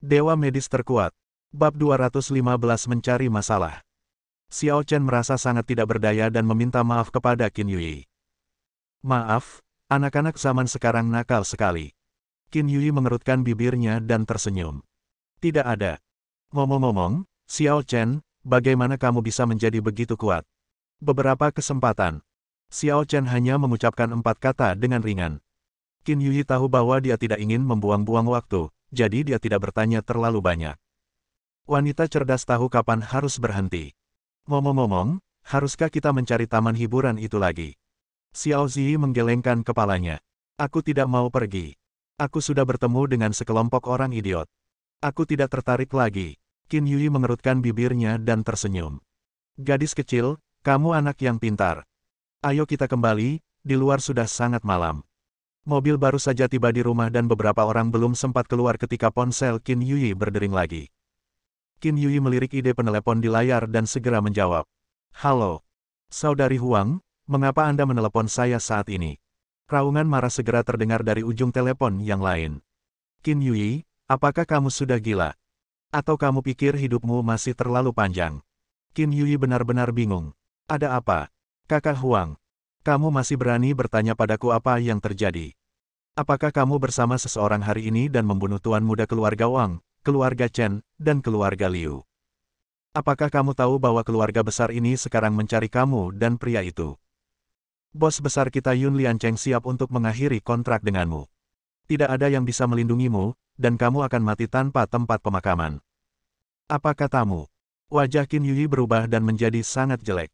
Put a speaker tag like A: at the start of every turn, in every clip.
A: Dewa medis terkuat. Bab 215 mencari masalah. Xiao Chen merasa sangat tidak berdaya dan meminta maaf kepada Qin Yui. Maaf, anak-anak zaman sekarang nakal sekali. Qin Yui mengerutkan bibirnya dan tersenyum. Tidak ada. Ngomong-ngomong, Xiao Chen, bagaimana kamu bisa menjadi begitu kuat? Beberapa kesempatan. Xiao Chen hanya mengucapkan 4 kata dengan ringan. Qin Yui tahu bahwa dia tidak ingin membuang-buang waktu, jadi dia tidak bertanya terlalu banyak. Wanita cerdas tahu kapan harus berhenti. Ngomong-ngomong, haruskah kita mencari taman hiburan itu lagi? Xiao Zi menggelengkan kepalanya. Aku tidak mau pergi. Aku sudah bertemu dengan sekelompok orang idiot. Aku tidak tertarik lagi. Qin Yui mengerutkan bibirnya dan tersenyum. Gadis kecil, kamu anak yang pintar. Ayo kita kembali, di luar sudah sangat malam. Mobil baru saja tiba di rumah dan beberapa orang belum sempat keluar ketika ponsel Qin Yui berdering lagi. Qin Yui melirik ide penelepon di layar dan segera menjawab. Halo. Saudari Huang, mengapa Anda menelepon saya saat ini? Raungan marah segera terdengar dari ujung telepon yang lain. Qin Yui, apakah kamu sudah gila? Atau kamu pikir hidupmu masih terlalu panjang? Qin Yui benar-benar bingung. Ada apa? Kakak Huang. Kamu masih berani bertanya padaku apa yang terjadi? Apakah kamu bersama seseorang hari ini dan membunuh tuan muda keluarga Wang, keluarga Chen, dan keluarga Liu? Apakah kamu tahu bahwa keluarga besar ini sekarang mencari kamu dan pria itu? Bos besar kita Yun Liancheng siap untuk mengakhiri kontrak denganmu. Tidak ada yang bisa melindungimu, dan kamu akan mati tanpa tempat pemakaman. Apa katamu? Wajah Qin Yui berubah dan menjadi sangat jelek.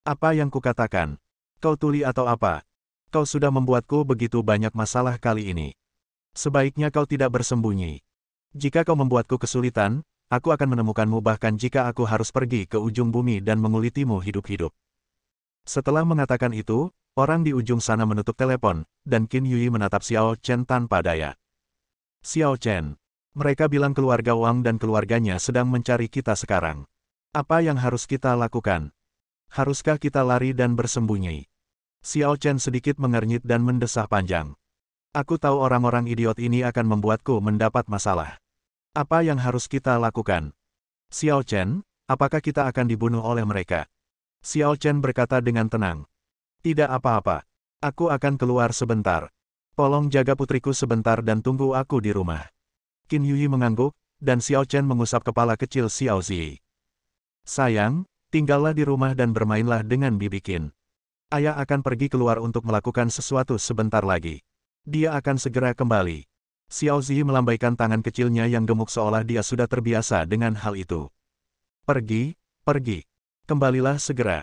A: Apa yang kukatakan? Kau tuli atau apa? Kau sudah membuatku begitu banyak masalah kali ini. Sebaiknya kau tidak bersembunyi. Jika kau membuatku kesulitan, aku akan menemukanmu bahkan jika aku harus pergi ke ujung bumi dan mengulitimu hidup-hidup. Setelah mengatakan itu, orang di ujung sana menutup telepon, dan Qin Yui menatap Xiao Chen tanpa daya. Xiao Chen, mereka bilang keluarga Wang dan keluarganya sedang mencari kita sekarang. Apa yang harus kita lakukan? Haruskah kita lari dan bersembunyi? Xiao Chen sedikit mengernyit dan mendesah panjang. Aku tahu orang-orang idiot ini akan membuatku mendapat masalah. Apa yang harus kita lakukan? Xiao Chen, apakah kita akan dibunuh oleh mereka? Xiao Chen berkata dengan tenang. Tidak apa-apa. Aku akan keluar sebentar. Tolong jaga putriku sebentar dan tunggu aku di rumah. Qin Yui mengangguk, dan Xiao Chen mengusap kepala kecil Xiao Zi. Sayang, tinggallah di rumah dan bermainlah dengan bibi Qin. Ayah akan pergi keluar untuk melakukan sesuatu sebentar lagi. Dia akan segera kembali. Xiao Zi melambaikan tangan kecilnya yang gemuk seolah dia sudah terbiasa dengan hal itu. Pergi, pergi. Kembalilah segera.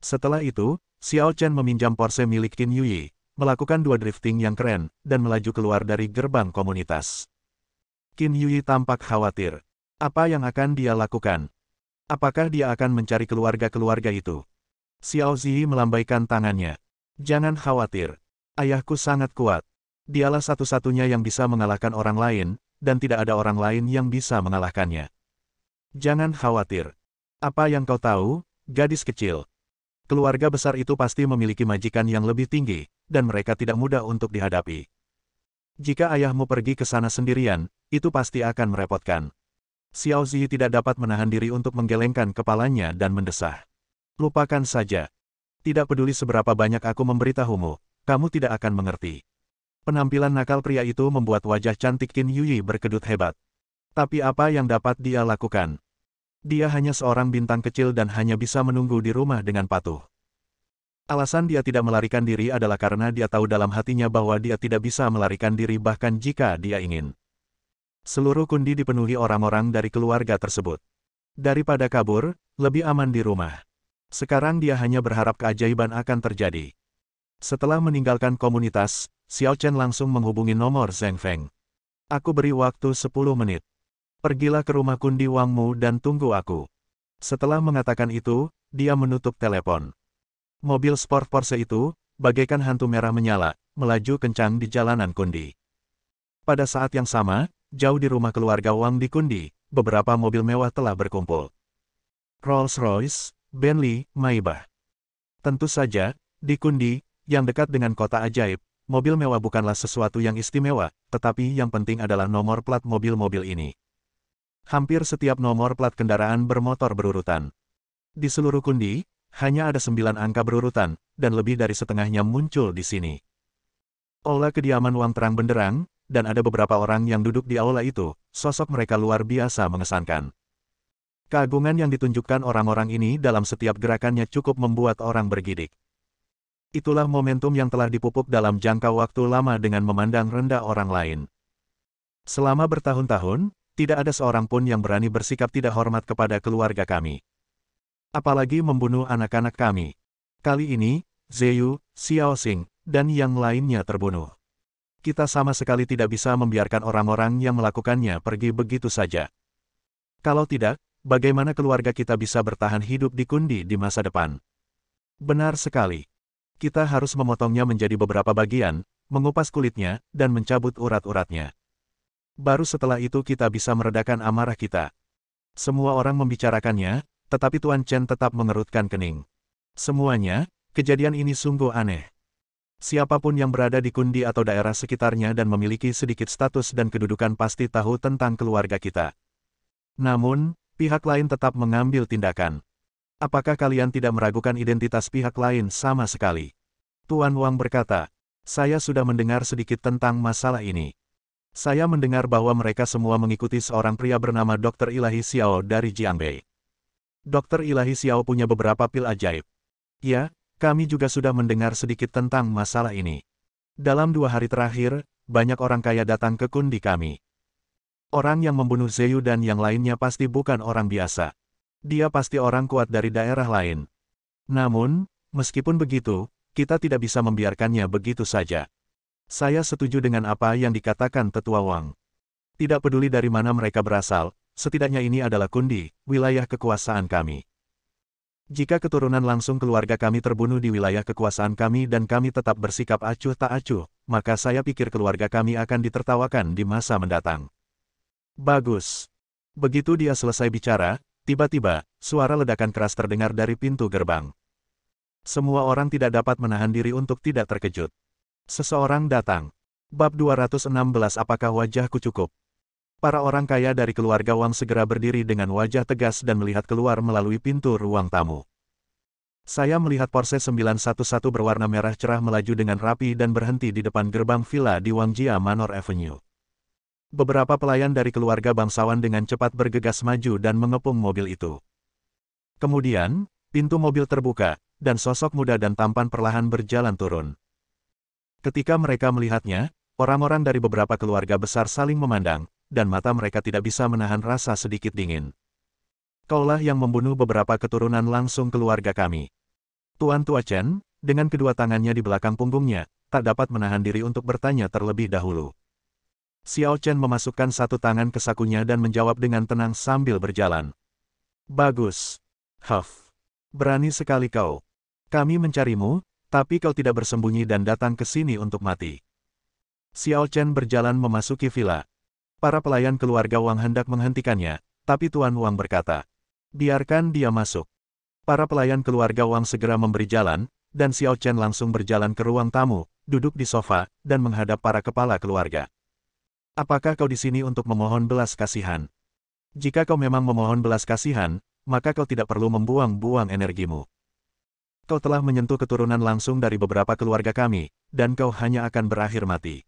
A: Setelah itu, Xiao Chen meminjam Porsche milik Qin Yui, melakukan 2 drifting yang keren, dan melaju keluar dari gerbang komunitas. Qin Yui tampak khawatir. Apa yang akan dia lakukan? Apakah dia akan mencari keluarga-keluarga itu? Xiao Zi melambaikan tangannya. Jangan khawatir. Ayahku sangat kuat. Dialah satu-satunya yang bisa mengalahkan orang lain, dan tidak ada orang lain yang bisa mengalahkannya. Jangan khawatir. Apa yang kau tahu, gadis kecil? Keluarga besar itu pasti memiliki majikan yang lebih tinggi, dan mereka tidak mudah untuk dihadapi. Jika ayahmu pergi ke sana sendirian, itu pasti akan merepotkan. Xiao Zi tidak dapat menahan diri untuk menggelengkan kepalanya dan mendesah. Lupakan saja. Tidak peduli seberapa banyak aku memberitahumu, kamu tidak akan mengerti. Penampilan nakal pria itu membuat wajah cantik Qin Yui berkedut hebat. Tapi apa yang dapat dia lakukan? Dia hanya seorang bintang kecil dan hanya bisa menunggu di rumah dengan patuh. Alasan dia tidak melarikan diri adalah karena dia tahu dalam hatinya bahwa dia tidak bisa melarikan diri bahkan jika dia ingin. Seluruh kundi dipenuhi orang-orang dari keluarga tersebut. Daripada kabur, lebih aman di rumah. Sekarang dia hanya berharap keajaiban akan terjadi. Setelah meninggalkan komunitas, Xiao Chen langsung menghubungi nomor Zheng Feng. Aku beri waktu 10 menit. Pergilah ke rumah kundi Wangmu dan tunggu aku. Setelah mengatakan itu, dia menutup telepon. Mobil sport Porsche itu, bagaikan hantu merah menyala, melaju kencang di jalanan kundi. Pada saat yang sama, jauh di rumah keluarga Wang di kundi, beberapa mobil mewah telah berkumpul. Rolls-Royce, Bentley, Maybach. Tentu saja, di kundi, yang dekat dengan kota ajaib, mobil mewah bukanlah sesuatu yang istimewa, tetapi yang penting adalah nomor plat mobil-mobil ini. Hampir setiap nomor plat kendaraan bermotor berurutan. Di seluruh kundi, hanya ada 9 angka berurutan, dan lebih dari setengahnya muncul di sini. Aula kediaman Wang terang benderang, dan ada beberapa orang yang duduk di aula itu, sosok mereka luar biasa mengesankan. Keagungan yang ditunjukkan orang-orang ini dalam setiap gerakannya cukup membuat orang bergidik. Itulah momentum yang telah dipupuk dalam jangka waktu lama dengan memandang rendah orang lain. Selama bertahun-tahun, tidak ada seorang pun yang berani bersikap tidak hormat kepada keluarga kami. Apalagi membunuh anak-anak kami. Kali ini, Zeyu, Xiaoxing, dan yang lainnya terbunuh. Kita sama sekali tidak bisa membiarkan orang-orang yang melakukannya pergi begitu saja. Kalau tidak, bagaimana keluarga kita bisa bertahan hidup di Kundi di masa depan? Benar sekali. Kita harus memotongnya menjadi beberapa bagian, mengupas kulitnya, dan mencabut urat-uratnya. Baru setelah itu kita bisa meredakan amarah kita. Semua orang membicarakannya, tetapi Tuan Chen tetap mengerutkan kening. Semuanya, kejadian ini sungguh aneh. Siapapun yang berada di Kundi atau daerah sekitarnya dan memiliki sedikit status dan kedudukan pasti tahu tentang keluarga kita. Namun, pihak lain tetap mengambil tindakan. Apakah kalian tidak meragukan identitas pihak lain sama sekali? Tuan Wang berkata, saya sudah mendengar sedikit tentang masalah ini. Saya mendengar bahwa mereka semua mengikuti seorang pria bernama Dr. Ilahi Xiao dari Jiangbei. Dr. Ilahi Xiao punya beberapa pil ajaib. Ya, kami juga sudah mendengar sedikit tentang masalah ini. Dalam 2 hari terakhir, banyak orang kaya datang ke Kundi kami. Orang yang membunuh Zeyu dan yang lainnya pasti bukan orang biasa. Dia pasti orang kuat dari daerah lain. Namun, meskipun begitu, kita tidak bisa membiarkannya begitu saja. Saya setuju dengan apa yang dikatakan Tetua Wang. Tidak peduli dari mana mereka berasal, setidaknya ini adalah Kundi, wilayah kekuasaan kami. Jika keturunan langsung keluarga kami terbunuh di wilayah kekuasaan kami dan kami tetap bersikap acuh tak acuh, maka saya pikir keluarga kami akan ditertawakan di masa mendatang. Bagus. Begitu dia selesai bicara, tiba-tiba, suara ledakan keras terdengar dari pintu gerbang. Semua orang tidak dapat menahan diri untuk tidak terkejut. Seseorang datang. Bab 216. Apakah wajahku cukup? Para orang kaya dari keluarga Wang segera berdiri dengan wajah tegas dan melihat keluar melalui pintu ruang tamu. Saya melihat Porsche 911 berwarna merah cerah melaju dengan rapi dan berhenti di depan gerbang villa di Wangjia Manor Avenue. Beberapa pelayan dari keluarga bangsawan dengan cepat bergegas maju dan mengepung mobil itu. Kemudian, pintu mobil terbuka, dan sosok muda dan tampan perlahan berjalan turun. Ketika mereka melihatnya, orang-orang dari beberapa keluarga besar saling memandang, dan mata mereka tidak bisa menahan rasa sedikit dingin. Kaulah yang membunuh beberapa keturunan langsung keluarga kami. Tuan Tua Chen, dengan kedua tangannya di belakang punggungnya, tak dapat menahan diri untuk bertanya terlebih dahulu. Xiao Chen memasukkan satu tangan ke sakunya dan menjawab dengan tenang sambil berjalan. Bagus. Huff. Berani sekali kau. Kami mencarimu, tapi kau tidak bersembunyi dan datang ke sini untuk mati. Xiao Chen berjalan memasuki villa. Para pelayan keluarga Wang hendak menghentikannya, tapi Tuan Wang berkata, biarkan dia masuk. Para pelayan keluarga Wang segera memberi jalan, dan Xiao Chen langsung berjalan ke ruang tamu, duduk di sofa, dan menghadap para kepala keluarga. Apakah kau di sini untuk memohon belas kasihan? Jika kau memang memohon belas kasihan, maka kau tidak perlu membuang-buang energimu. Kau telah menyentuh keturunan langsung dari beberapa keluarga kami, dan kau hanya akan berakhir mati.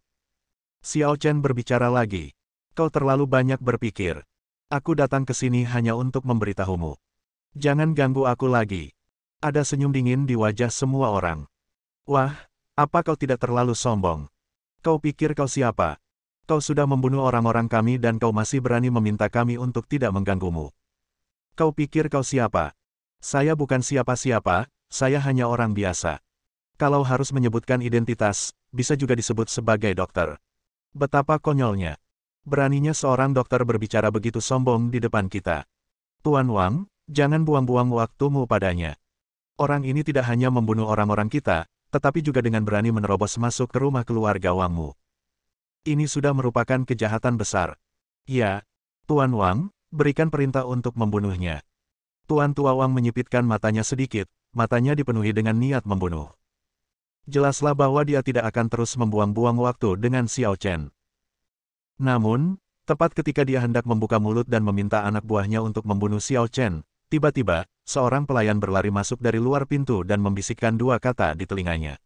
A: Xiao Chen berbicara lagi. Kau terlalu banyak berpikir. Aku datang ke sini hanya untuk memberitahumu. Jangan ganggu aku lagi. Ada senyum dingin di wajah semua orang. Wah, apa kau tidak terlalu sombong? Kau pikir kau siapa? Kau sudah membunuh orang-orang kami dan kau masih berani meminta kami untuk tidak mengganggumu. Kau pikir kau siapa? Saya bukan siapa-siapa, saya hanya orang biasa. Kalau harus menyebutkan identitas, bisa juga disebut sebagai dokter. Betapa konyolnya. Beraninya seorang dokter berbicara begitu sombong di depan kita. Tuan Wang, jangan buang-buang waktumu padanya. Orang ini tidak hanya membunuh orang-orang kita, tetapi juga dengan berani menerobos masuk ke rumah keluarga Wangmu. Ini sudah merupakan kejahatan besar. Ya, Tuan Wang, berikan perintah untuk membunuhnya. Tuan Tua Wang menyipitkan matanya sedikit, matanya dipenuhi dengan niat membunuh. Jelaslah bahwa dia tidak akan terus membuang-buang waktu dengan Xiao Chen. Namun, Tepat ketika dia hendak membuka mulut dan meminta anak buahnya untuk membunuh Xiao Chen, tiba-tiba, seorang pelayan berlari masuk dari luar pintu dan membisikkan dua kata di telinganya.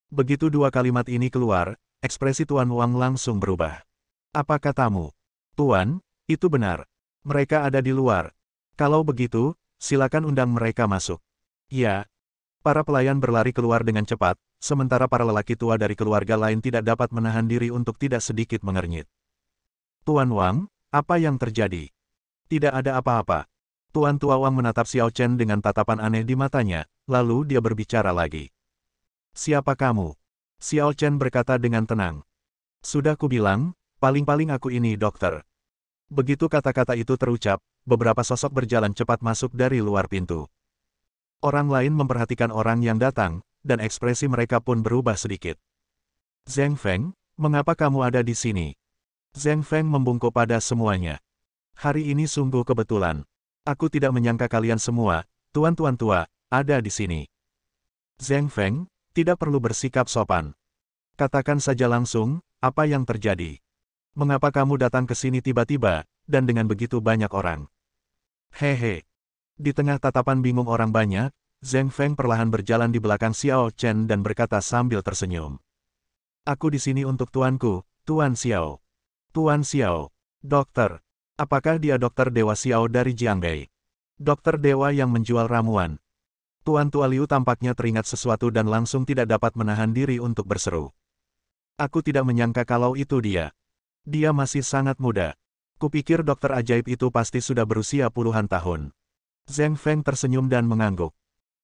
A: Begitu dua kalimat ini keluar, ekspresi Tuan Wang langsung berubah. Apa katamu? Tuan, itu benar. Mereka ada di luar. Kalau begitu, silakan undang mereka masuk. Ya. Para pelayan berlari keluar dengan cepat, sementara para lelaki tua dari keluarga lain tidak dapat menahan diri untuk tidak sedikit mengernyit. Tuan Wang, apa yang terjadi? Tidak ada apa-apa. Tuan Tua Wang menatap Xiao Chen dengan tatapan aneh di matanya, lalu dia berbicara lagi. Siapa kamu? Xiao Chen berkata dengan tenang. Sudah kubilang, paling-paling aku ini dokter. Begitu kata-kata itu terucap, beberapa sosok berjalan cepat masuk dari luar pintu. Orang lain memperhatikan orang yang datang, dan ekspresi mereka pun berubah sedikit. Zheng Feng, mengapa kamu ada di sini? Zheng Feng membungkuk pada semuanya. Hari ini sungguh kebetulan. Aku tidak menyangka kalian semua, tuan-tuan tua, ada di sini. Zheng Feng, tidak perlu bersikap sopan. Katakan saja langsung, apa yang terjadi? Mengapa kamu datang ke sini tiba-tiba, dan dengan begitu banyak orang? Hehe. Di tengah tatapan bingung orang banyak, Zheng Feng perlahan berjalan di belakang Xiao Chen dan berkata sambil tersenyum. Aku di sini untuk tuanku, Tuan Xiao. Tuan Xiao. Dokter. Apakah dia dokter Dewa Xiao dari Jiangbei? Dokter Dewa yang menjual ramuan. Tuan Tua Liu tampaknya teringat sesuatu dan langsung tidak dapat menahan diri untuk berseru. Aku tidak menyangka kalau itu dia. Dia masih sangat muda. Kupikir dokter ajaib itu pasti sudah berusia puluhan tahun. Zheng Feng tersenyum dan mengangguk.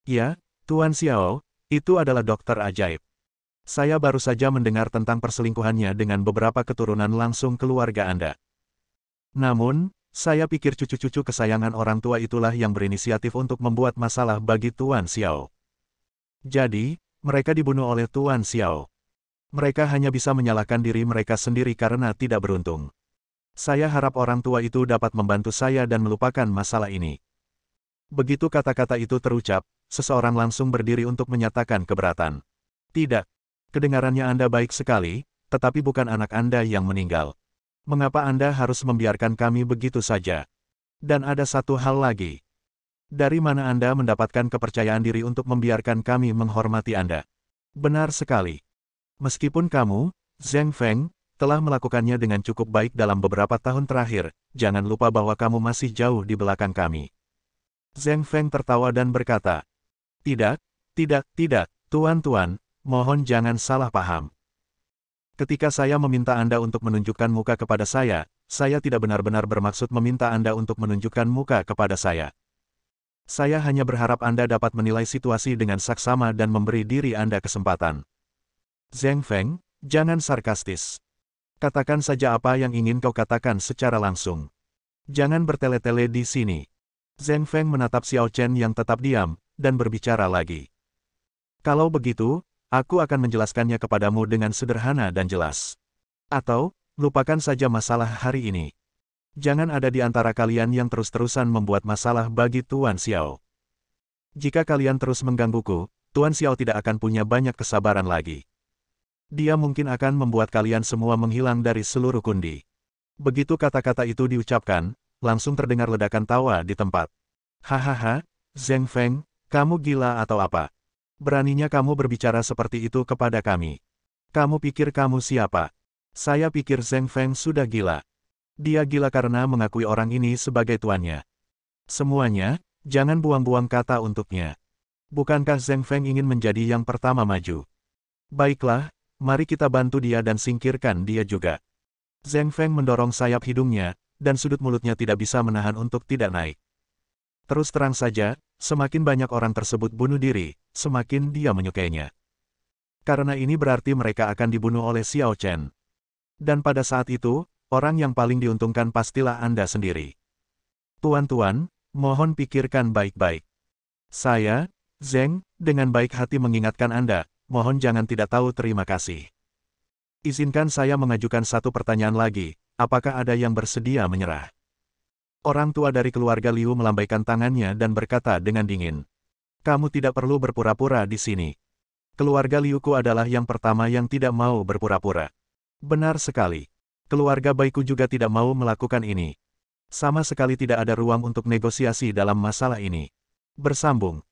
A: Ya, Tuan Xiao, itu adalah dokter ajaib. Saya baru saja mendengar tentang perselingkuhannya dengan beberapa keturunan langsung keluarga Anda. Namun, saya pikir cucu-cucu kesayangan orang tua itulah yang berinisiatif untuk membuat masalah bagi Tuan Xiao. Jadi, mereka dibunuh oleh Tuan Xiao. Mereka hanya bisa menyalahkan diri mereka sendiri karena tidak beruntung. Saya harap orang tua itu dapat membantu saya dan melupakan masalah ini. Begitu kata-kata itu terucap, seseorang langsung berdiri untuk menyatakan keberatan. Tidak. Kedengarannya Anda baik sekali, tetapi bukan anak Anda yang meninggal. Mengapa Anda harus membiarkan kami begitu saja? Dan ada satu hal lagi. Dari mana Anda mendapatkan kepercayaan diri untuk membiarkan kami menghormati Anda? Benar sekali. Meskipun kamu, Zheng Feng, telah melakukannya dengan cukup baik dalam beberapa tahun terakhir, jangan lupa bahwa kamu masih jauh di belakang kami. Zheng Feng tertawa dan berkata, tidak, tuan-tuan, mohon jangan salah paham. Ketika saya meminta Anda untuk menunjukkan muka kepada saya tidak benar-benar bermaksud meminta Anda untuk menunjukkan muka kepada saya. Saya hanya berharap Anda dapat menilai situasi dengan saksama dan memberi diri Anda kesempatan. Zheng Feng, jangan sarkastis. Katakan saja apa yang ingin kau katakan secara langsung. Jangan bertele-tele di sini. Zheng Feng menatap Xiao Chen yang tetap diam, dan berbicara lagi. Kalau begitu, aku akan menjelaskannya kepadamu dengan sederhana dan jelas. Atau, lupakan saja masalah hari ini. Jangan ada di antara kalian yang terus-terusan membuat masalah bagi Tuan Xiao. Jika kalian terus menggangguku, Tuan Xiao tidak akan punya banyak kesabaran lagi. Dia mungkin akan membuat kalian semua menghilang dari seluruh kundi. Begitu kata-kata itu diucapkan, langsung terdengar ledakan tawa di tempat. Hahaha, Zheng Feng, kamu gila atau apa? Beraninya kamu berbicara seperti itu kepada kami. Kamu pikir kamu siapa? Saya pikir Zheng Feng sudah gila. Dia gila karena mengakui orang ini sebagai tuannya. Semuanya, jangan buang-buang kata untuknya. Bukankah Zheng Feng ingin menjadi yang pertama maju? Baiklah, mari kita bantu dia dan singkirkan dia juga. Zheng Feng mendorong sayap hidungnya, dan sudut mulutnya tidak bisa menahan untuk tidak naik. Terus terang saja, semakin banyak orang tersebut bunuh diri, semakin dia menyukainya. Karena ini berarti mereka akan dibunuh oleh Xiao Chen. Dan pada saat itu, orang yang paling diuntungkan pastilah Anda sendiri. Tuan-tuan, mohon pikirkan baik-baik. Saya, Zheng, dengan baik hati mengingatkan Anda, mohon jangan tidak tahu terima kasih. Izinkan saya mengajukan satu pertanyaan lagi, apakah ada yang bersedia menyerah? Orang tua dari keluarga Liu melambaikan tangannya dan berkata dengan dingin. Kamu tidak perlu berpura-pura di sini. Keluarga Liuku adalah yang pertama yang tidak mau berpura-pura. Benar sekali. Keluarga Baiku juga tidak mau melakukan ini. Sama sekali tidak ada ruang untuk negosiasi dalam masalah ini. Bersambung.